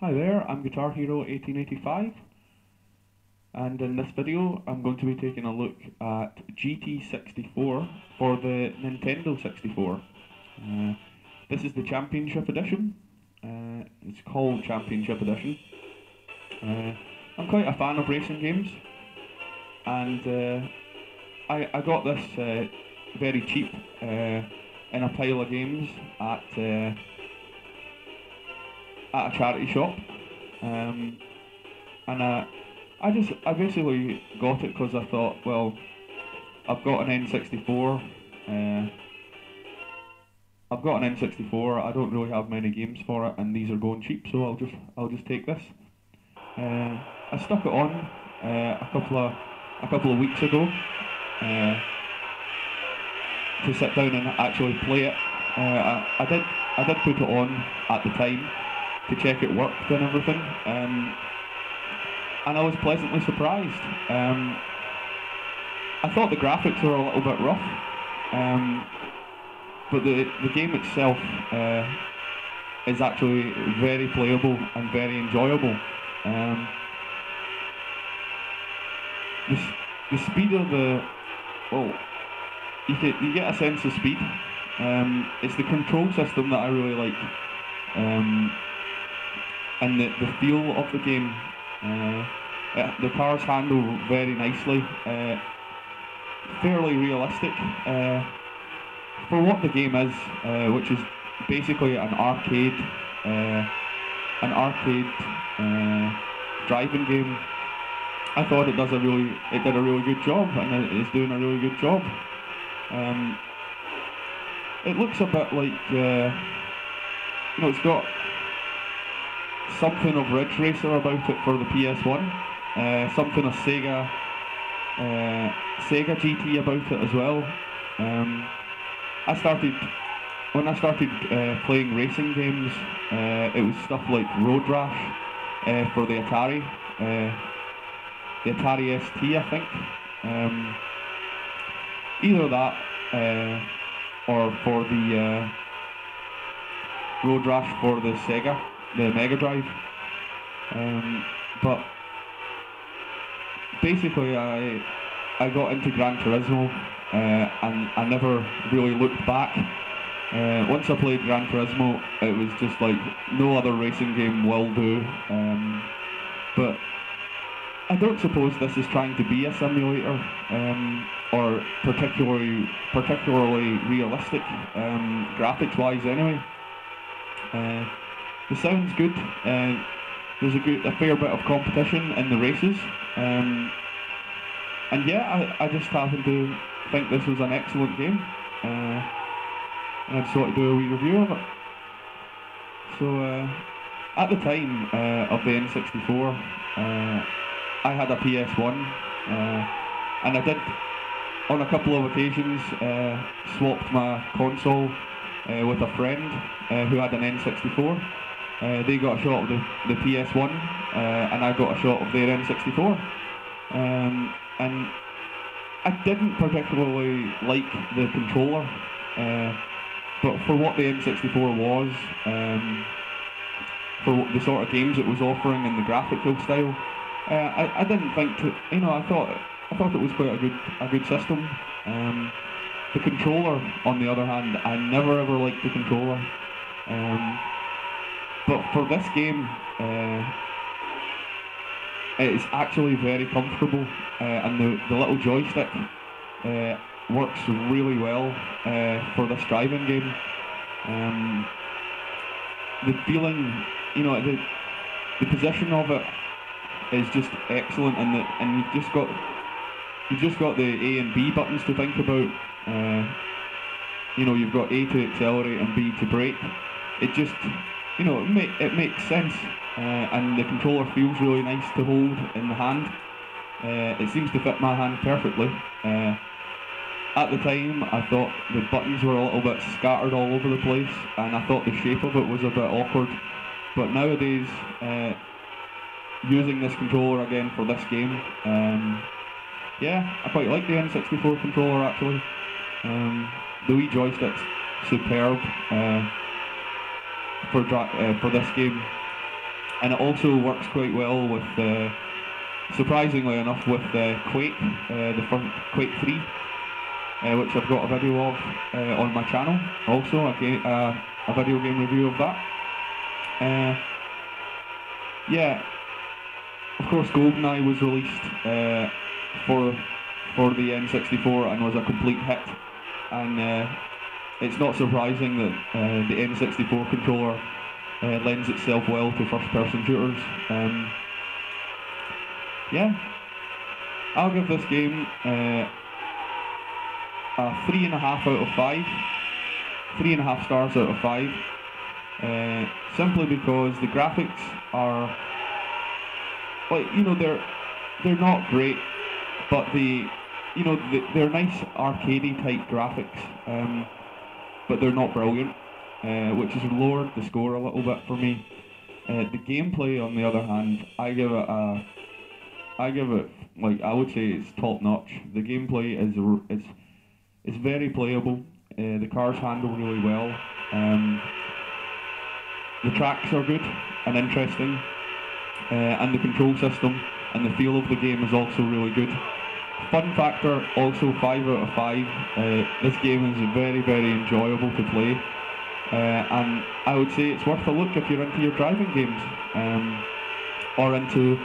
Hi there, I'm Guitar Hero 1885, and in this video I'm going to be taking a look at GT64 for the Nintendo 64. This is the Championship Edition. It's called Championship Edition. I'm quite a fan of racing games, and I got this very cheap in a pile of games at a charity shop, and I basically got it because I thought, well, I've got an N64. I've got an N64. I don't really have many games for it, and these are going cheap, so I'll just take this. I stuck it on a couple of weeks ago to sit down and actually play it. I did put it on at the time to check it worked and everything, and I was pleasantly surprised. I thought the graphics were a little bit rough, but the game itself is actually very playable and very enjoyable. The speed of you get a sense of speed. It's the control system that I really like. And the feel of the game. The cars handle very nicely, fairly realistic for what the game is, which is basically an arcade driving game. I thought it did a really good job, and it is doing a really good job. It looks a bit like it's got something of Ridge Racer about it for the PS1, something of Sega GT about it as well. When I started playing racing games, it was stuff like Road Rash for the Atari ST, I think. Either that or for the Road Rash for the Sega, the Mega Drive. But basically I got into Gran Turismo, and I never really looked back. Once I played Gran Turismo, it was just like no other racing game will do. But I don't suppose this is trying to be a simulator, or particularly realistic, graphics wise anyway. The sound's good. There's a fair bit of competition in the races, and yeah, I just happen to think this was an excellent game, and I just thought to do a wee review of it. So at the time of the N64, I had a PS1, and I did on a couple of occasions swapped my console with a friend who had an N64. They got a shot of the PS1, and I got a shot of their N64. And I didn't particularly like the controller, but for what the N64 was, for the sort of games it was offering and the graphical style, I didn't think to, I thought it was quite a good system. The controller, on the other hand, I never ever liked the controller. But for this game, it's actually very comfortable, and the little joystick works really well for this driving game. The feeling, the position of it is just excellent, and you've just got the A and B buttons to think about. You've got A to accelerate and B to brake. It just it makes sense, and the controller feels really nice to hold in the hand. It seems to fit my hand perfectly. At the time, I thought the buttons were a little bit scattered all over the place, and I thought the shape of it was a bit awkward. But nowadays, using this controller again for this game, yeah, I quite like the N64 controller actually. The wee joystick's superb for this game. and it also works quite well with, surprisingly enough, with Quake, the first Quake 3, which I've got a video of on my channel. Also, a video game review of that. Yeah, of course, GoldenEye was released for the N64 and was a complete hit. And it's not surprising that the N64 controller lends itself well to first-person shooters. Yeah, I'll give this game a 3.5 out of 5, 3.5 stars out of 5, simply because the graphics are, like, you know, they're not great, but they're nice arcadey type graphics, but they're not brilliant, which has lowered the score a little bit for me. The gameplay, on the other hand, I give it, like, I would say it's top notch. The gameplay is very playable. The cars handle really well. The tracks are good and interesting, and the control system and the feel of the game is also really good. Fun factor, also 5 out of 5. This game is very, very enjoyable to play, and I would say it's worth a look if you're into your driving games, or into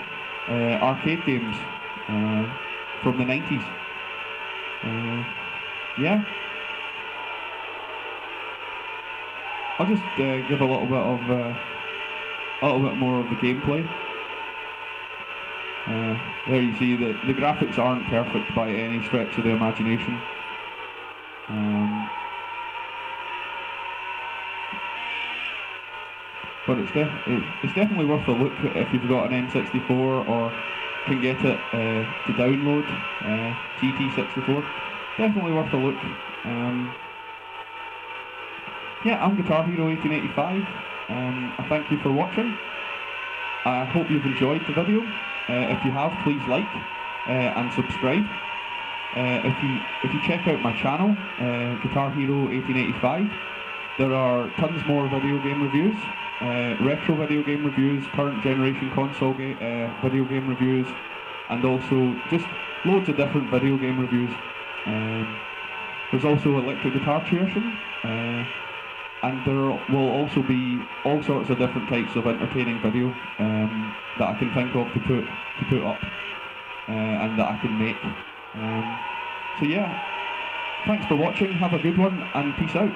arcade games from the 90s. Yeah. I'll just give a little bit more of the gameplay. There you see that the graphics aren't perfect by any stretch of the imagination. But it's definitely worth a look if you've got an N64 or can get it to download, GT64. Definitely worth a look. Yeah, I'm Guitar Hero 1885. I thank you for watching. I hope you've enjoyed the video. If you have, please like and subscribe. If you check out my channel, Guitar Hero 1885, there are tons more video game reviews, retro video game reviews, current generation console video game reviews, and also just loads of different video game reviews. There's also electric guitar tuition, and there will also be all sorts of different types of entertaining video that I can think of to put up and that I can make. So yeah, thanks for watching, have a good one, and peace out.